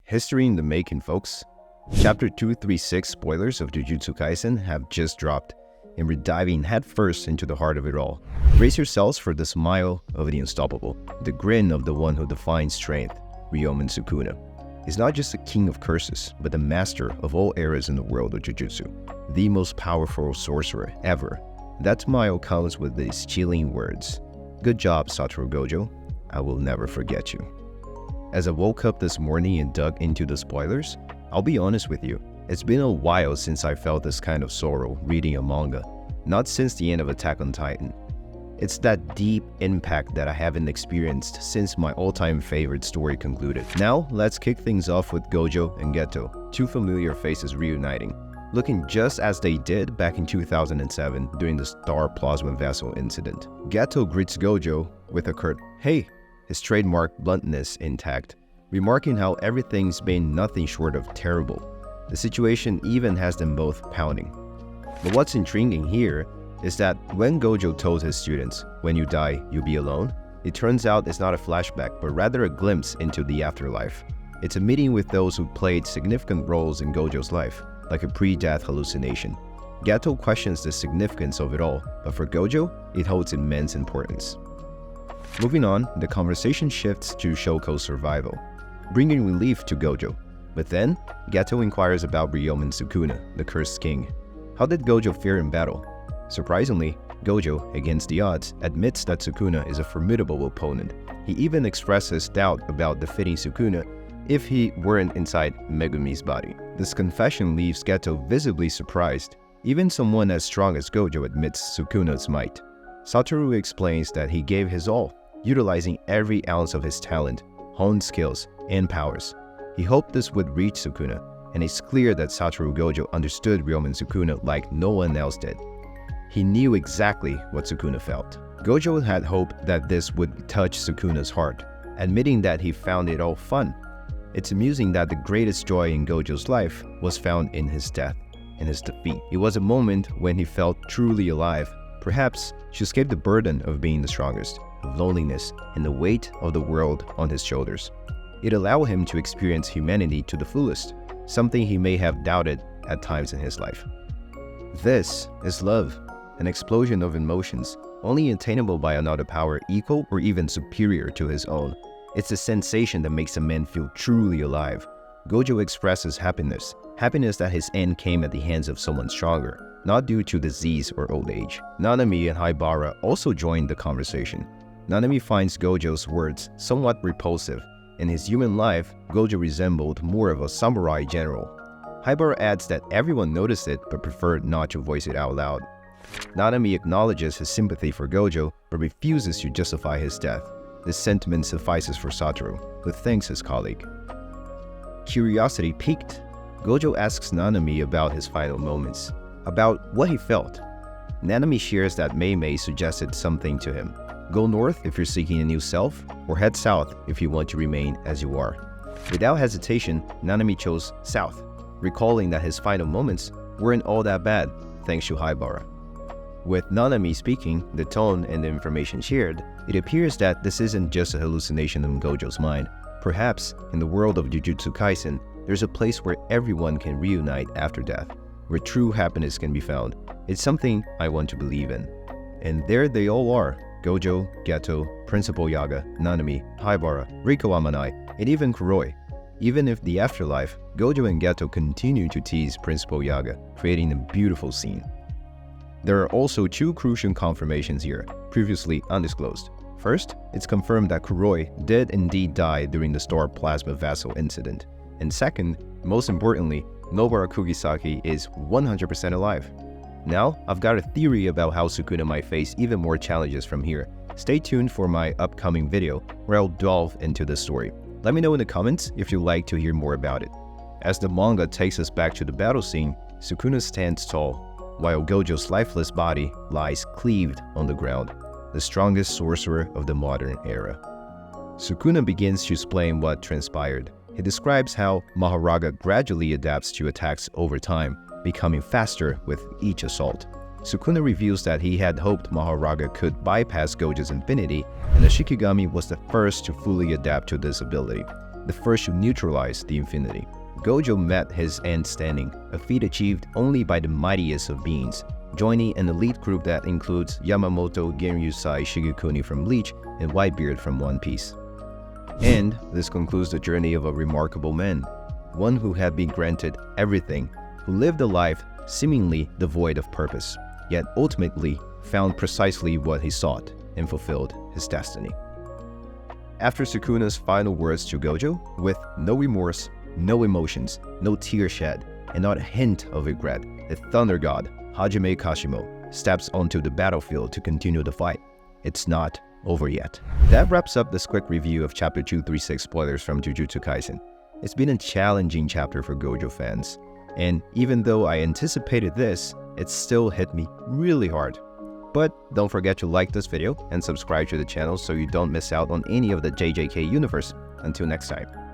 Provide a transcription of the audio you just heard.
History in the making, folks. Chapter 236 spoilers of Jujutsu Kaisen have just dropped, and we're diving headfirst into the heart of it all. Brace yourselves for the smile of the unstoppable, the grin of the one who defines strength, Gojo and Sukuna. He's not just a king of curses, but the master of all eras in the world of Jujutsu, the most powerful sorcerer ever. That smile comes with these chilling words. Good job, Satoru Gojo. I will never forget you. As I woke up this morning and dug into the spoilers, I'll be honest with you, it's been a while since I felt this kind of sorrow reading a manga, not since the end of Attack on Titan. It's that deep impact that I haven't experienced since my all-time favorite story concluded. Now, let's kick things off with Gojo and Geto, two familiar faces reuniting, looking just as they did back in 2007 during the Star Plasma Vessel incident. Geto greets Gojo with a curt, "Hey," his trademark bluntness intact, remarking how everything's been nothing short of terrible. The situation even has them both pounding. But what's intriguing here is that when Gojo told his students, "When you die, you'll be alone," it turns out it's not a flashback, but rather a glimpse into the afterlife. It's a meeting with those who played significant roles in Gojo's life, like a pre-death hallucination. Geto questions the significance of it all, but for Gojo, it holds immense importance. Moving on, the conversation shifts to Shoko's survival, bringing relief to Gojo. But then, Geto inquires about Gojo and Sukuna, the Cursed King. How did Gojo fare in battle? Surprisingly, Gojo, against the odds, admits that Sukuna is a formidable opponent. He even expresses doubt about defeating Sukuna if he weren't inside Megumi's body. This confession leaves Geto visibly surprised. Even someone as strong as Gojo admits Sukuna's might. Satoru explains that he gave his all, utilizing every ounce of his talent, honed skills, and powers. He hoped this would reach Sukuna, and it's clear that Satoru Gojo understood Gojo and Sukuna like no one else did. He knew exactly what Sukuna felt. Gojo had hoped that this would touch Sukuna's heart, admitting that he found it all fun. It's amusing that the greatest joy in Gojo's life was found in his death, in his defeat. It was a moment when he felt truly alive, perhaps to escape the burden of being the strongest, of loneliness, and the weight of the world on his shoulders. It allowed him to experience humanity to the fullest, something he may have doubted at times in his life. This is love, an explosion of emotions, only attainable by another power equal or even superior to his own. It's a sensation that makes a man feel truly alive. Gojo expresses happiness that his end came at the hands of someone stronger, not due to disease or old age. Nanami and Haibara also joined the conversation. Nanami finds Gojo's words somewhat repulsive. In his human life, Gojo resembled more of a samurai general. Haibara adds that everyone noticed it but preferred not to voice it out loud. Nanami acknowledges his sympathy for Gojo but refuses to justify his death. This sentiment suffices for Satoru, who thanks his colleague. Curiosity piqued, Gojo asks Nanami about his final moments, about what he felt. Nanami shares that Mei suggested something to him. Go north if you're seeking a new self, or head south if you want to remain as you are. Without hesitation, Nanami chose south, recalling that his final moments weren't all that bad, thanks to Haibara. With Nanami speaking, the tone and the information shared, it appears that this isn't just a hallucination in Gojo's mind. Perhaps, in the world of Jujutsu Kaisen, there's a place where everyone can reunite after death, where true happiness can be found. It's something I want to believe in. And there they all are. Gojo, Geto, Principal Yaga, Nanami, Haibara, Riko Amanai, and even Kuroi. Even if the afterlife, Gojo and Geto continue to tease Principal Yaga, creating a beautiful scene. There are also two crucial confirmations here, previously undisclosed. First, it's confirmed that Kuroi did indeed die during the Star Plasma Vessel incident. And second, most importantly, Nobara Kugisaki is 100% alive. Now, I've got a theory about how Sukuna might face even more challenges from here. Stay tuned for my upcoming video, where I'll delve into the story. Let me know in the comments if you'd like to hear more about it. As the manga takes us back to the battle scene, Sukuna stands tall, while Gojo's lifeless body lies cleaved on the ground, the strongest sorcerer of the modern era. Sukuna begins to explain what transpired. He describes how Mahoraga gradually adapts to attacks over time, becoming faster with each assault. Sukuna reveals that he had hoped Mahoraga could bypass Gojo's infinity, and the Shikigami was the first to fully adapt to this ability. the first to neutralize the infinity. Gojo met his end standing, a feat achieved only by the mightiest of beings, joining an elite group that includes Yamamoto Genryusai Shigekuni from Bleach and Whitebeard from One Piece. And this concludes the journey of a remarkable man, one who had been granted everything, who lived a life seemingly devoid of purpose, yet ultimately found precisely what he sought and fulfilled his destiny. After Sukuna's final words to Gojo, with no remorse, no emotions, no tear shed, and not a hint of regret, the Thunder God, Hajime Kashimo, steps onto the battlefield to continue the fight. It's not over yet. That wraps up this quick review of Chapter 236 spoilers from Jujutsu Kaisen. It's been a challenging chapter for Gojo fans, and even though I anticipated this, it still hit me really hard. But don't forget to like this video and subscribe to the channel so you don't miss out on any of the JJK universe. Until next time.